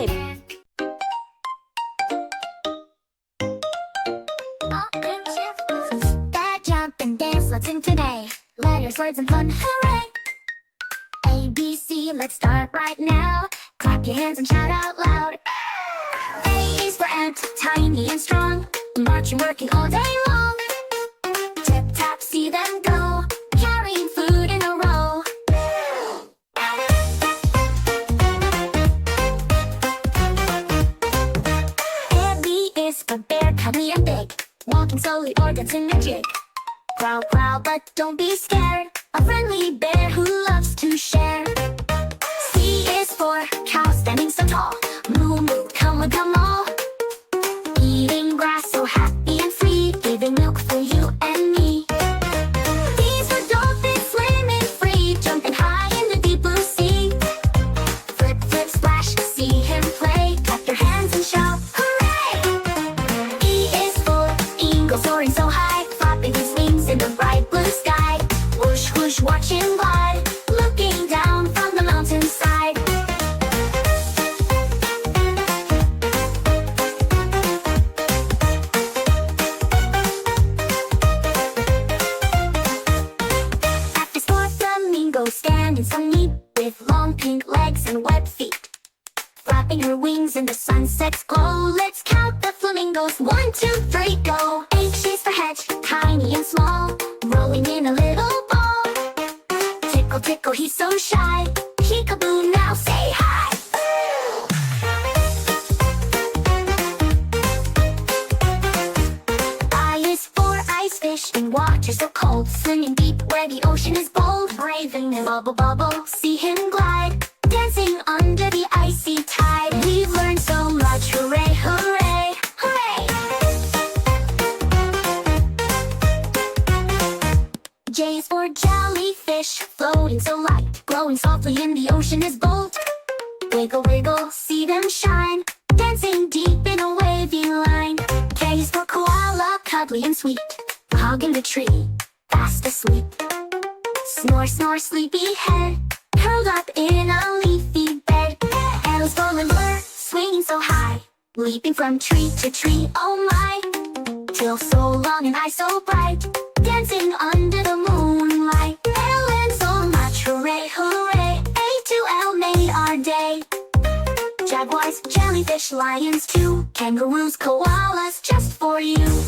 subscribe. Dad, jump and dance, let's sing today. Letters, words, and fun, hooray! A, B, C, let's start right now. Clap your hands and shout out loud. A is for ant, tiny and strong, marching, working all day long. Tip tap, see them go, carrying food in a row. And B is for bear, cuddly and big, walking slowly or dancing a jig. Growl, growl, but don't be scared, a friendly bear who loves to share. C is for cow, standing so tall, moo moo, come on, come all. Eating grass, so happy and free, giving milk for you and me. D's for dolphin, swimming free, jumping high in the deep blue sea. Flip, flip, splash, see him play, clap your hands and shout, hooray! E is for eagle, soaring so high, flapping his wings in the bright blue sky. Whoosh, whoosh, watch him glide, looking down from the mountainside. F is for flamingo, standing so neat, with long pink legs and webbed feet. Flapping her wings in the sunset's glow, let's count the flamingos, 1, 2, 3, go. H is for hedge, tiny and small, rolling in a little ball. Tickle, tickle, he's so shy, peekaboo, now say hi. I is for ice fish, in water so cold, swimming deep where the ocean is bold. Brave and bubble, bubble, see him glide, dancing under the icy tide. We've learned so much, hooray, hooray, hooray! J is for jellyfish, floating so light, glowing softly in the ocean is bold. Wiggle, wiggle, see them shine, dancing deep in a wavy line. K is for koala, cuddly and sweet, hugging the tree, fast asleep. Snore, snore, sleepy head, curled up in a leafy bed. L is for limber, swinging so high, leaping from tree to tree, oh my. Tail so long and eyes so bright, dancing under the moonlight. L and so much, hooray, hooray, A to L made our day. Jaguars, jellyfish, lions too, kangaroos, koalas, just for you.